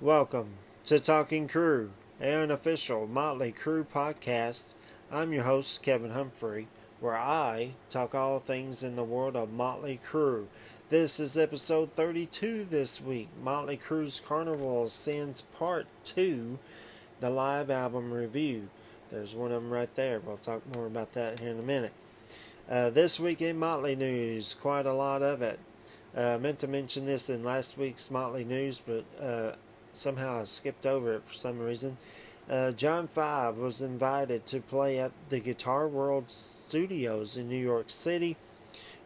Welcome to Talking Crue, an unofficial Motley Crue podcast. I'm your host, Kevin Humphrey, where I talk all things in the world of Motley Crue. This is episode 32 this week, Motley Crue's Carnival Sins Part 2, the live album review. There's one of them right there. We'll talk more about that here in a minute. This week in Motley news, quite a lot of it. I meant to mention this in last week's Motley news, but somehow I skipped over it for some reason. John 5 was invited to play at the Guitar World Studios in New York City,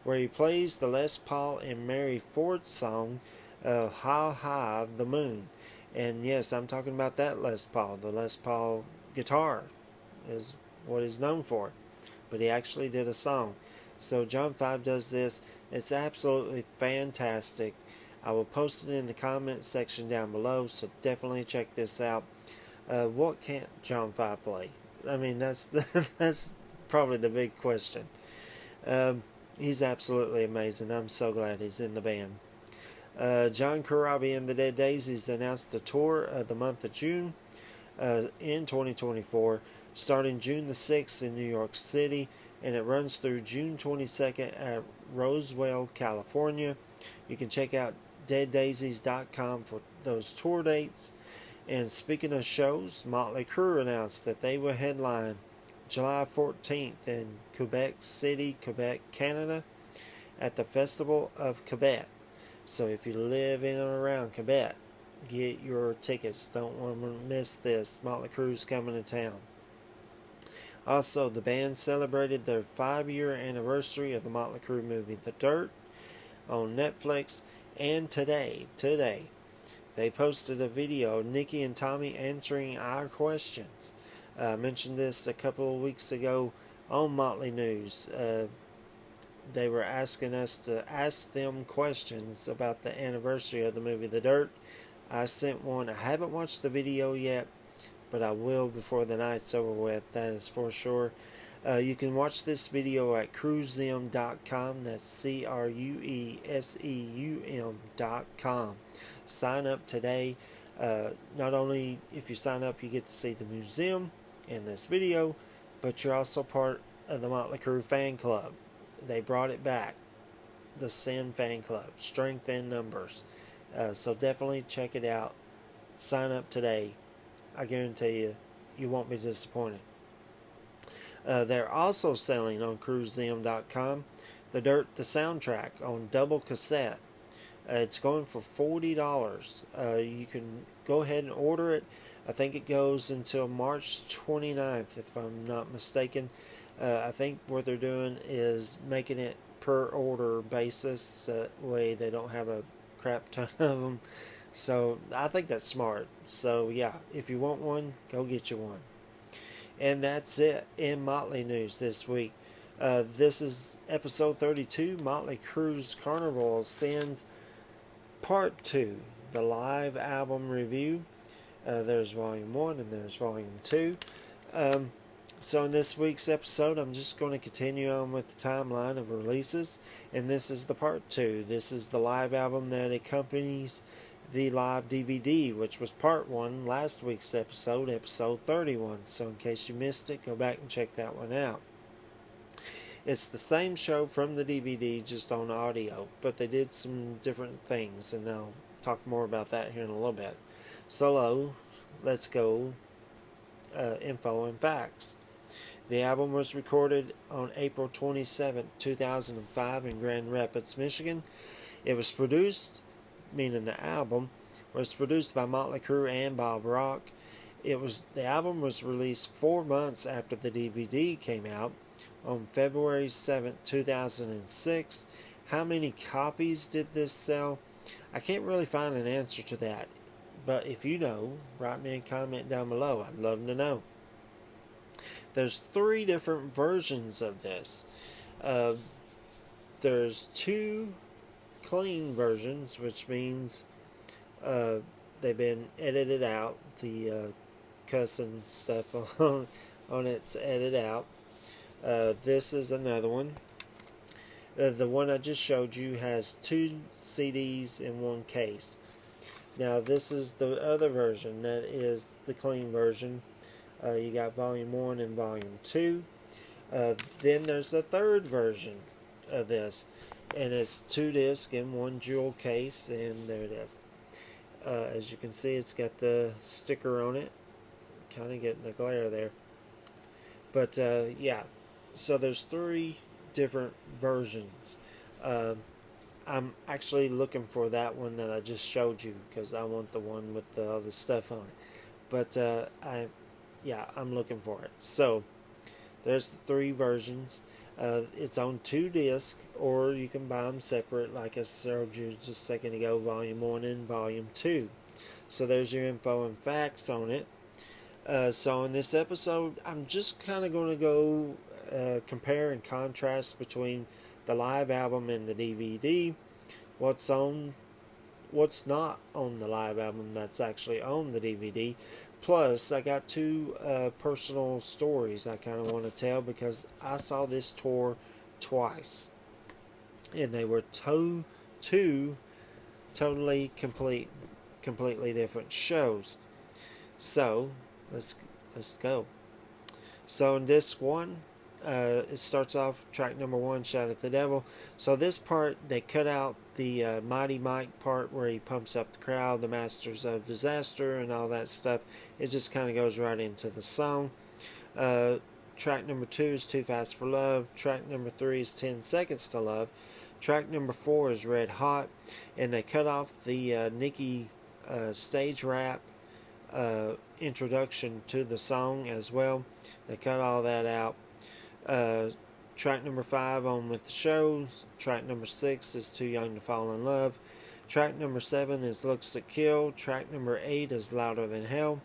where he plays the Les Paul and Mary Ford song, How High the Moon. And yes, I'm talking about that Les Paul. The Les Paul guitar is what he's known for. But he actually did a song. So John 5 does this. It's absolutely fantastic. I will post it in the comments section down below, so definitely check this out. What can't John 5 play? I mean, that's that's probably the big question. He's absolutely amazing. I'm so glad he's in the band. John Corabi and the Dead Daisies announced a tour of the month of June in 2024, starting June the 6th in New York City, and it runs through June 22nd at Roswell, California. You can check out deaddaisies.com for those tour dates. And speaking of shows, Motley Crue announced that they will headline July 14th in Quebec City, Quebec, Canada, at the Festival of Quebec. So if you live in and around Quebec, get your tickets. Don't want to miss this. Motley Crue's coming to town. Also, the band celebrated their 5-year anniversary of the Motley Crue movie The Dirt on Netflix, and today, they posted a video of Nikki and Tommy answering our questions. I mentioned this a couple of weeks ago on Motley News. They were asking us to ask them questions about the anniversary of the movie The Dirt. I sent one. I haven't watched the video yet, but I will before the night's over with. That is for sure. You can watch this video at crueseum.com. That's CRUESEUM.com. Sign up today. Not only if you sign up, you get to see the museum and this video, but you're also part of the Motley Crue fan club. They brought it back. The Sin fan club. Strength in numbers. So definitely check it out. Sign up today. I guarantee you won't be disappointed. They're also selling on crueseum.com The Dirt, the soundtrack on double cassette. It's going for $40. You can go ahead and order it. I think it goes until March 29th, if I'm not mistaken. I think what they're doing is making it per order basis. That way they don't have a crap ton of them. So I think that's smart. So yeah, if you want one, go get you one. And that's it in Motley news this week. This is episode 32, Motley Crue's Carnival Sins Part 2, the live album review. There's Volume 1 and there's Volume 2. So in this week's episode, I'm just going to continue on with the timeline of releases. And this is the Part 2. This is the live album that accompanies the live DVD, which was part 1 last week's episode 31. So in case you missed it, go back and check that one out. It's the same show from the DVD, just on audio, but they did some different things, and I'll talk more about that here in a little bit. So let's go info and facts. The album was recorded on April 27, 2005 in Grand Rapids, Michigan. It was produced, meaning the album, was produced by Motley Crue and Bob Rock. The album was released 4 months after the DVD came out on February 7, 2006. How many copies did this sell? I can't really find an answer to that, but if you know, write me a comment down below. I'd love to know. There's 3 different versions of this. There's 2 clean versions, which means they've been edited out. The cuss and stuff on it's edited out. This is another one. The one I just showed you has 2 CDs in one case. Now this is the other version. That is the clean version. You got Volume 1 and Volume 2. Then there's the third version of this, and it's 2 discs in 1 jewel case, and there it is. As you can see, it's got the sticker on it. Kind of getting the glare there. But yeah, so there's 3 different versions. I'm actually looking for that one that I just showed you because I want the one with all the stuff on it. But I'm looking for it. So there's the 3 versions. It's on 2 discs, or you can buy them separate, like I showed you just a second ago, Volume 1 and Volume 2. So there's your info and facts on it. So in this episode, I'm just kind of going to go compare and contrast between the live album and the DVD. What's not on the live album that's actually on the DVD. Plus, I got 2 personal stories I kind of want to tell because I saw this tour twice, and they were two totally completely different shows. So let's go. So in disc 1, it starts off track number 1, Shout at the Devil. So this part, they cut out the Mighty Mike part where he pumps up the crowd, the Masters of Disaster, and all that stuff. It just kind of goes right into the song. Track number 2 is Too Fast for Love. Track number 3 is 10 Seconds to Love. Track number 4 is Red Hot. And they cut off the Nicki stage rap introduction to the song as well. They cut all that out. Track number 5, On With the Show. Track number 6 is Too Young to Fall in Love. Track number 7 is Looks That Kill. Track number 8 is Louder Than Hell.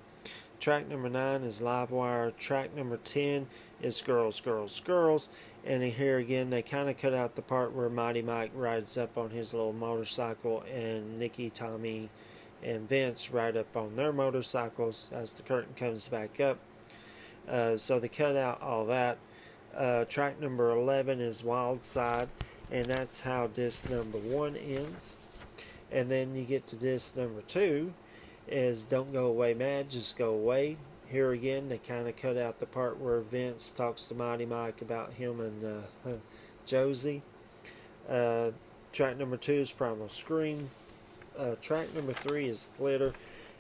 Track number 9 is Livewire. Track number 10 is Girls, Girls, Girls. And here again, they kind of cut out the part where Mighty Mike rides up on his little motorcycle, and Nicki, Tommy, and Vince ride up on their motorcycles as the curtain comes back up. So they cut out all that. Track number 11 is Wild Side, and that's how disc number 1 ends. And then you get to disc number 2 is Don't Go Away Mad, Just Go Away. Here again, they kind of cut out the part where Vince talks to Mighty Mike about him and Josie. Track number 2 is Primal Scream. Track number 3 is Glitter.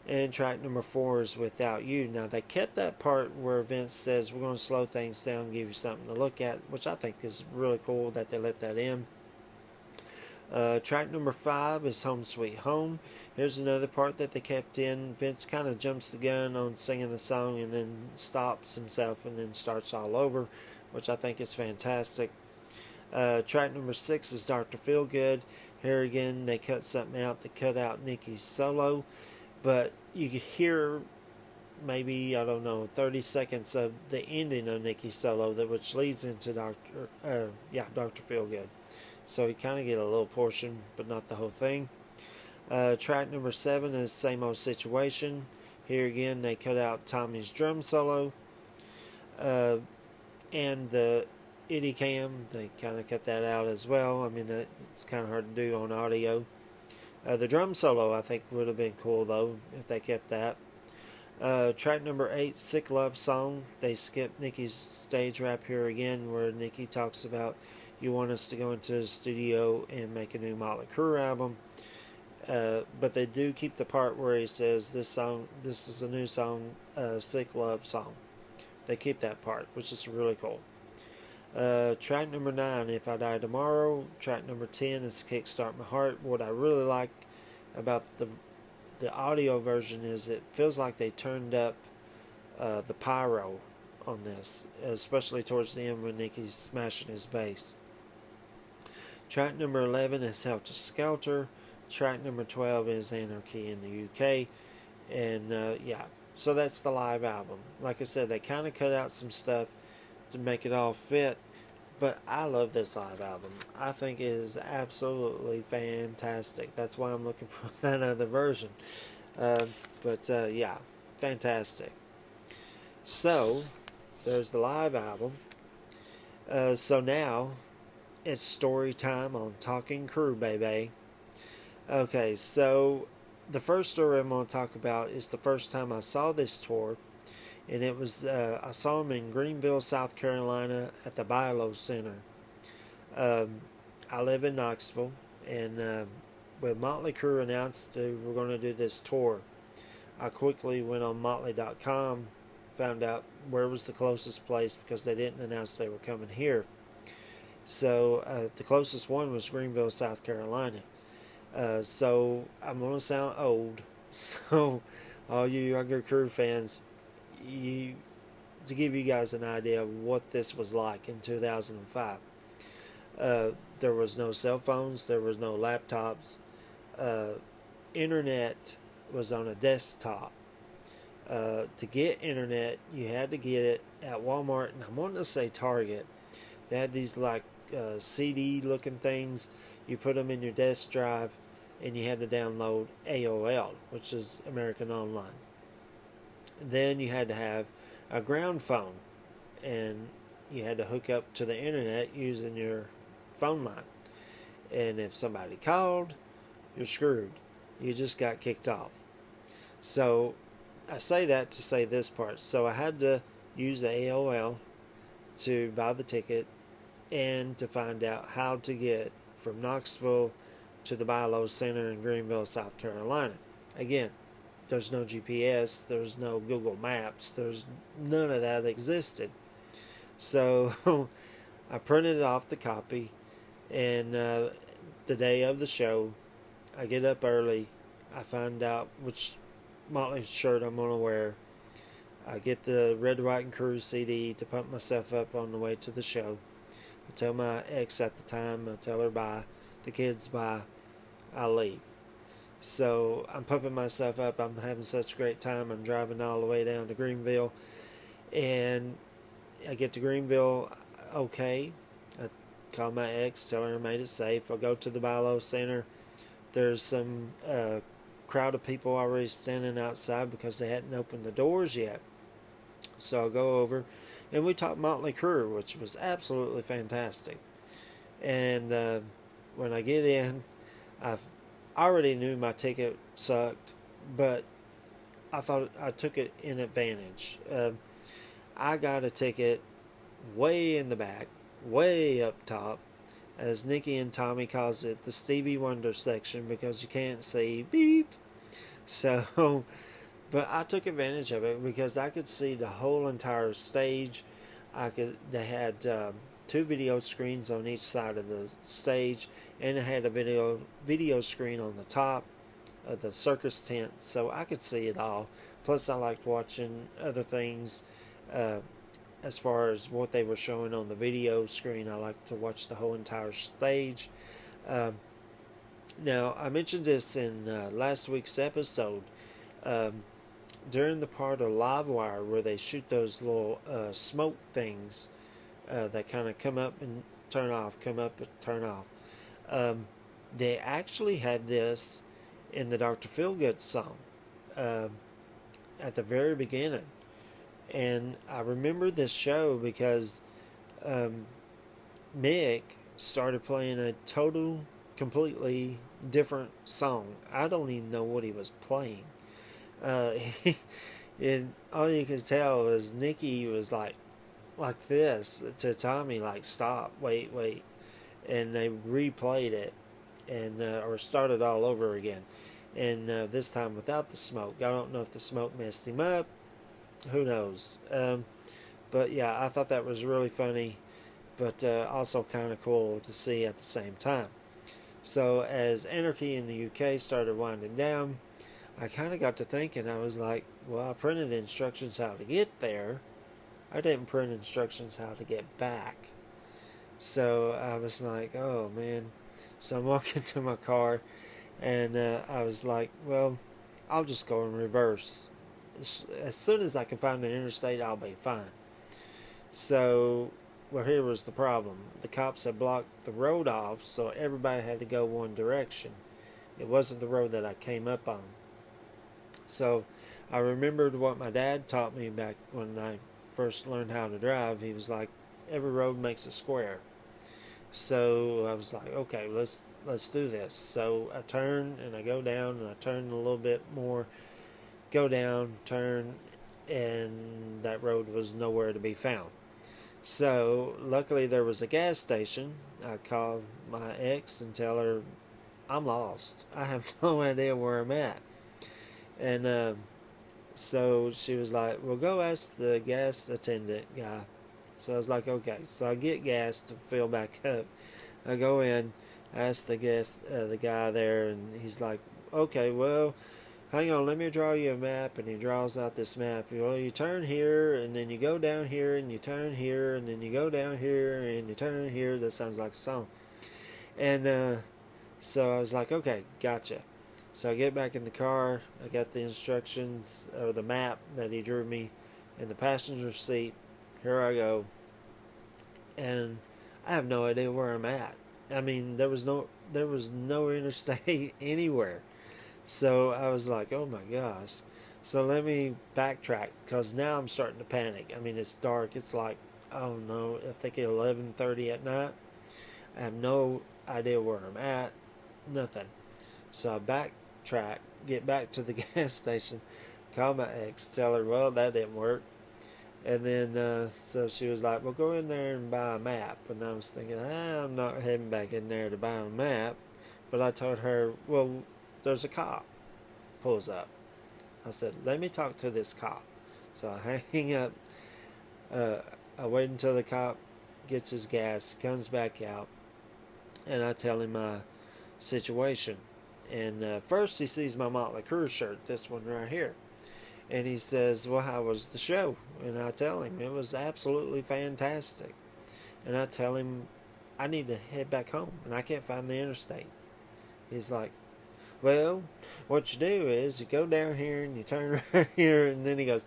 And track number 4 is Without You. Now, they kept that part where Vince says, we're going to slow things down and give you something to look at, which I think is really cool that they let that in. Track number 5 is Home Sweet Home. Here's another part that they kept in. Vince kind of jumps the gun on singing the song and then stops himself and then starts all over, which I think is fantastic. Track number 6 is Dr. Feelgood. Here again, they cut something out. They cut out Nicki's solo, but you can hear maybe, 30 seconds of the ending of Nicki's solo, which leads into Dr. Feelgood. So you kind of get a little portion, but not the whole thing. Track number 7 is Same Old Situation. Here again, they cut out Tommy's drum solo. And the Itty Cam, they kind of cut that out as well. I mean, it's kind of hard to do on audio. The drum solo, I think, would have been cool, though, if they kept that. Track number 8, Sick Love Song. They skipped Nicki's stage rap here again, where Nicki talks about, you want us to go into the studio and make a new Motley Crue album. But they do keep the part where he says, this is a new song, Sick Love Song. They keep that part, which is really cool. Track number 9, If I Die Tomorrow. Track number 10 is Kickstart My Heart. What I really like about the audio version is it feels like they turned up the pyro on this, especially towards the end when Nicki's smashing his bass. Track number 11 is Helter Skelter. Track number 12 is Anarchy in the UK. And so that's the live album. Like I said, they kind of cut out some stuff to make it all fit, but I love this live album. I think it is absolutely fantastic. That's why I'm looking for that other version. Fantastic. So there's the live album. So now it's story time on Talking Crue, baby. Okay, so the first story I'm going to talk about is the first time I saw this tour, and it was I saw them in Greenville, South Carolina, at the Bilo Center. Um, I live in Knoxville, and when Motley Crue announced they were going to do this tour, I quickly went on Motley.com, found out where was the closest place because they didn't announce they were coming here. So the closest one was Greenville, South Carolina. So I'm going to sound old. So all you younger Crue fans, to give you guys an idea of what this was like in 2005. There was no cell phones. There was no laptops. Internet was on a desktop. To get internet, you had to get it at Walmart, and I'm wanting to say Target. They had these like CD looking things. You put them in your desk drive, and you had to download AOL, which is American Online. Then you had to have a ground phone, and you had to hook up to the internet using your phone line. And if somebody called, you're screwed. You just got kicked off. So I say that to say this part. So I had to use the AOL to buy the ticket and to find out how to get from Knoxville to the Bilo Center in Greenville, South Carolina. Again, there's no GPS, there's no Google Maps, there's none of that existed. So I printed off the copy, and the day of the show, I get up early, I find out which Motley shirt I'm going to wear. I get the Red, White, and Crue CD to pump myself up on the way to the show. I tell my ex at the time, I tell her bye, the kids bye, I leave. So I'm pumping myself up, I'm having such a great time, I'm driving all the way down to Greenville, and I get to Greenville, okay, I call my ex, tell her I made it safe, I go to the Bilo Center, there's some crowd of people already standing outside because they hadn't opened the doors yet. So I go over, and we talked Motley Crue, which was absolutely fantastic. And when I get in, I already knew my ticket sucked, but I thought I took it in advantage. I got a ticket way in the back, way up top, as Nikki and Tommy calls it, the Stevie Wonder section, because you can't see beep. So, but I took advantage of it because I could see the whole entire stage. They had 2 video screens on each side of the stage, and it had a video screen on the top of the circus tent, so I could see it all. Plus, I liked watching other things. As far as what they were showing on the video screen, I like to watch the whole entire stage. Now, I mentioned this in last week's episode. During the part of Livewire where they shoot those little smoke things that kind of come up and turn off, come up and turn off, they actually had this in the Dr. Feelgood song at the very beginning. And I remember this show because Mick started playing a completely different song. I don't even know what he was playing. And all you could tell was Nikki was like this to Tommy, like, stop, wait. And they replayed it and or started all over again. And this time without the smoke. I don't know if the smoke messed him up. Who knows? But yeah, I thought that was really funny, but also kind of cool to see at the same time. So as Anarchy in the UK started winding down, I kind of got to thinking, I was like, well, I printed instructions how to get there. I didn't print instructions how to get back. So I was like, oh man. So I'm walking to my car, and I was like, well, I'll just go in reverse. As soon as I can find an interstate, I'll be fine. So, well, here was the problem. The cops had blocked the road off, so everybody had to go one direction. It wasn't the road that I came up on. So, I remembered what my dad taught me back when I first learned how to drive. He was like, every road makes a square. So, I was like, okay, let's let's do this. So I turn and I go down and I turn a little bit more, go down, turn, and that road was nowhere to be found. So luckily there was a gas station. I called my ex and tell her I'm lost. I have no idea where I'm at. And so she was like, "Well, go ask the gas attendant guy." So I was like, "Okay." So I get gas to fill back up. I go in, ask the guy there, and he's like, "Okay, well, hang on, let me draw you a map." And he draws out this map. Well, you turn here, and then you go down here, and you turn here, and then you go down here, and you turn here. That sounds like a song. And so I was like, "Okay, gotcha." So I get back in the car. I got the instructions or the map that he drew me in the passenger seat. Here I go, and I have no idea where I'm at. I mean, there was no interstate anywhere. So I was like, "Oh my gosh." So let me backtrack because now I'm starting to panic. I mean, it's dark. It's like, oh no, I think at 11:30 at night. I have no idea where I'm at. Nothing. So I backtrack, get back to the gas station, call my ex, tell her, well, that didn't work. And then, so she was like, well, go in there and buy a map. And I was thinking, I'm not heading back in there to buy a map. But I told her, well, there's a cop pulls up. I said, let me talk to this cop. So I hang up. I wait until the cop gets his gas, comes back out, and I tell him my situation. And first he sees my Motley Crue shirt, this one right here. And he says, well, how was the show? And I tell him it was absolutely fantastic. And I tell him I need to head back home and I can't find the interstate. He's like, well, what you do is you go down here and you turn right here. And then he goes,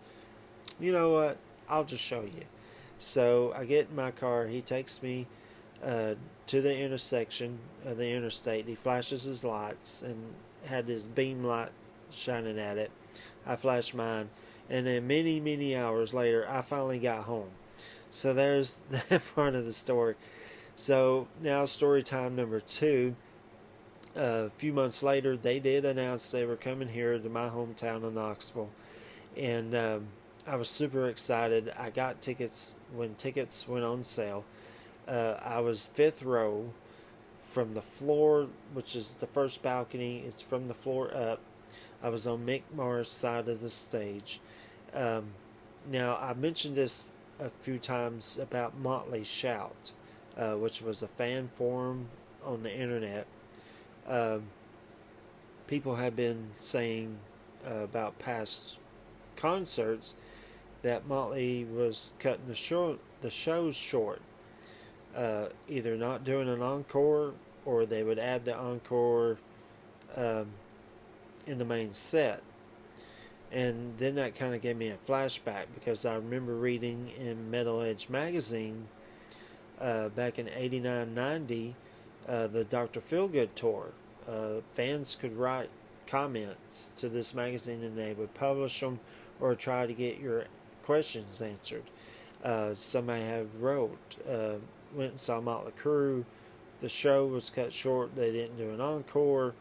you know what? I'll just show you. So I get in my car. He takes me to the intersection of the interstate. He flashes his lights and had his beam light shining at it. I flashed mine, and then many hours later, I finally got home. So there's that part of the story. So now story time number 2. A few months later, they did announce they were coming here to my hometown of Knoxville, and I was super excited. I got tickets when tickets went on sale. I was 5th row from the floor, which is the first balcony. It's from the floor up. I was on Mick Mars' side of the stage. Now, I mentioned this a few times about Motley Shout, which was a fan forum on the internet. People have been saying about past concerts that Motley was cutting the shows short, either not doing an encore or they would add the encore in the main set. And then that kind of gave me a flashback because I remember reading in Metal Edge magazine back in 89-90 the Dr. Feelgood tour. Fans could write comments to this magazine and they would publish them or try to get your questions answered. Somebody had wrote, went and saw Motley Crue. The show was cut short. They didn't do an encore.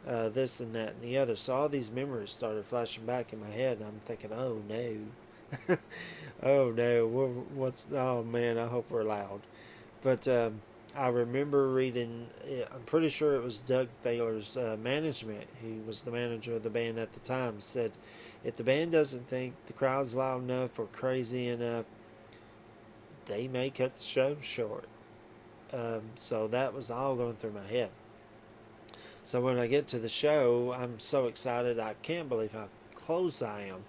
This and that and the other. So all these memories started flashing back in my head, and I'm thinking, oh no, oh no, oh man, I hope we're loud. But I remember reading, I'm pretty sure it was Doug Thaler's management, he was the manager of the band at the time, said, if the band doesn't think the crowd's loud enough or crazy enough, they may cut the show short. So that was all going through my head. So when I get to the show, I'm so excited. I can't believe how close I am.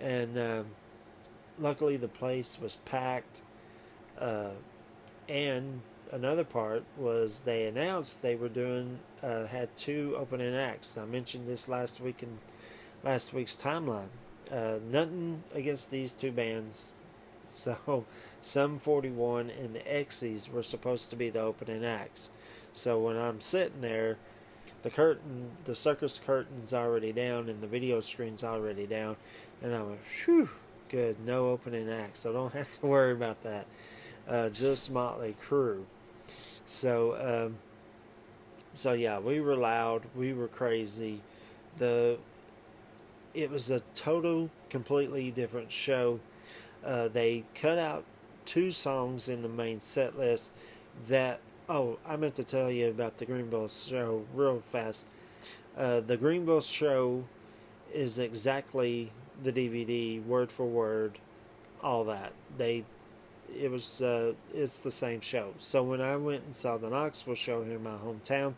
And luckily the place was packed. And another part was they announced they were doing, had 2 opening acts. I mentioned this last week in last week's timeline. Nothing against these 2 bands. So Sum 41 and the Exies were supposed to be the opening acts. So when I'm sitting there, the circus curtain's already down and the video screen's already down, and I went, phew, good, no opening act, so I don't have to worry about that. Just Motley Crue. So So yeah, we were loud, we were crazy. The It was a total, completely different show. They cut out two songs in the main set list that. Oh, I meant to tell you about the Greenville show real fast. The Greenville show is exactly the DVD, word for word, all that. It's the same show. So when I went and saw the Knoxville show here in my hometown,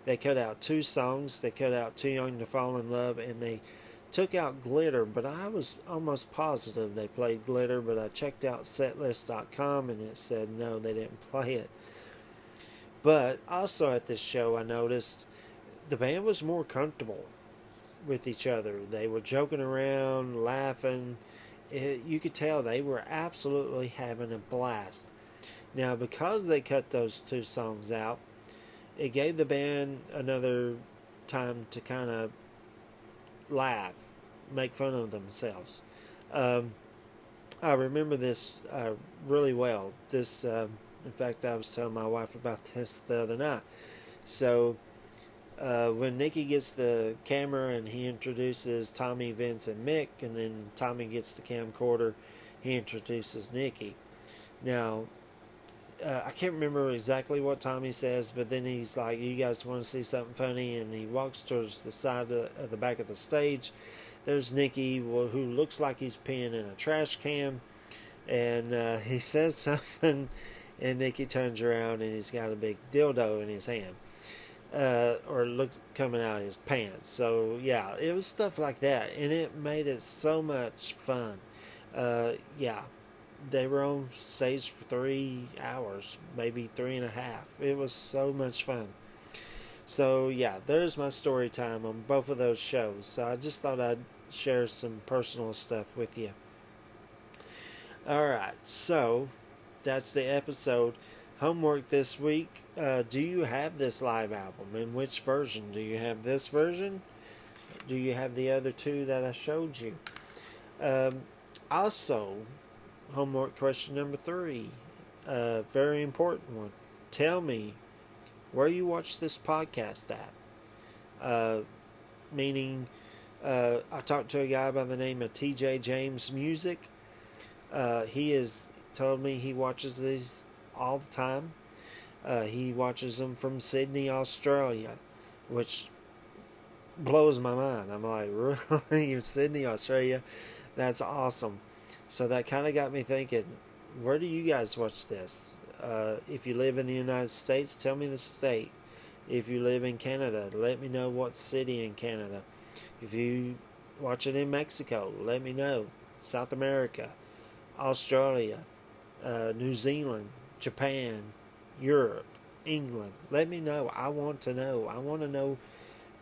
they cut out two songs. They cut out Too Young to Fall in Love, and they took out Glitter, but I was almost positive they played Glitter, but I checked out setlist.com and it said no, they didn't play it. But also at this show, I noticed the band was more comfortable with each other. They were joking around, laughing. You could tell they were absolutely having a blast. Now, because they cut those two songs out, it gave the band another time to kind of laugh, make fun of themselves. I remember this really well. In fact, I was telling my wife about this the other night. So, when Nicky gets the camera and he introduces Tommy, Vince, and Mick, and then Tommy gets the camcorder, he introduces Nicky. Now, I can't remember exactly what Tommy says, but then he's like, "You guys want to see something funny?" And he walks towards the side of the back of the stage. There's Nicky, who looks like he's peeing in a trash can, and he says something, and Nicky turns around and he's got a big dildo in his hand, or looks coming out of his pants. So yeah, it was stuff like that, and it made it so much fun. Yeah. They were on stage for 3 hours, maybe 3.5. It was so much fun. So yeah, there's my story time on both of those shows. So I just thought I'd share some personal stuff with you. Alright, so that's the episode. Homework this week. Do you have this live album? In which version? Do you have this version? Do you have the other two that I showed you? Also, homework question number 3. Very important one. Tell me where you watch this podcast at. Meaning, I talked to a guy by the name of TJ James Music. He has told me he watches these all the time. He watches them from Sydney, Australia, which blows my mind. I'm like, really? You're in Sydney, Australia? That's awesome. So that kind of got me thinking, where do you guys watch this? If you live in the United States, tell me the state. If you live in Canada, let me know what city in Canada. If you watch it in Mexico, let me know. South America, Australia, New Zealand, Japan, Europe, England. Let me know. I want to know. I want to know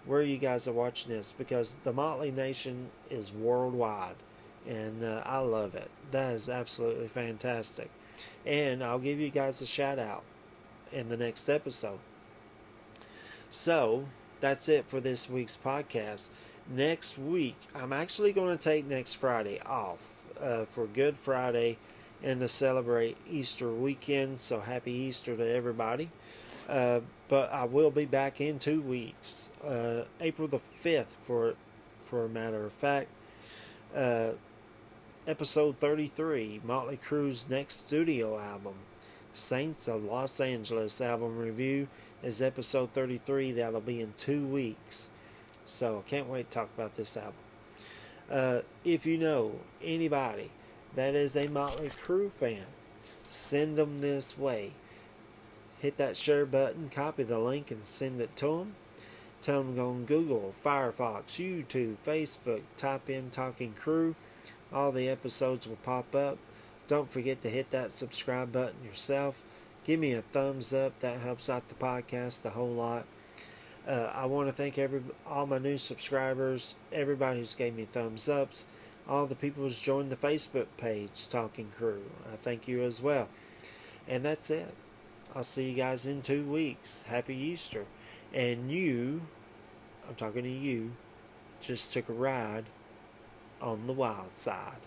where you guys are watching this, because the Motley Nation is worldwide. And I love it. That is absolutely fantastic. And I'll give you guys a shout out in the next episode. So, that's it for this week's podcast. Next week, I'm actually going to take next Friday off for Good Friday and to celebrate Easter weekend. So, happy Easter to everybody. But I will be back in 2 weeks. April the 5th, for a matter of fact. Episode 33, Motley Crue's next studio album, Saints of Los Angeles album review, is episode 33. That'll be in 2 weeks. So I can't wait to talk about this album. If you know anybody that is a Motley Crue fan, send them this way. Hit that share button, copy the link, and send it to them. Tell them to go on Google, Firefox, YouTube, Facebook, type in Talking Crue. All the episodes will pop up. Don't forget to hit that subscribe button yourself. Give me a thumbs up. That helps out the podcast a whole lot. I want to thank all my new subscribers, everybody who's gave me thumbs ups, all the people who's joined the Facebook page, Talking Crue. I thank you as well. And that's it. I'll see you guys in 2 weeks. Happy Easter. And I'm talking to you, just took a ride on the wild side.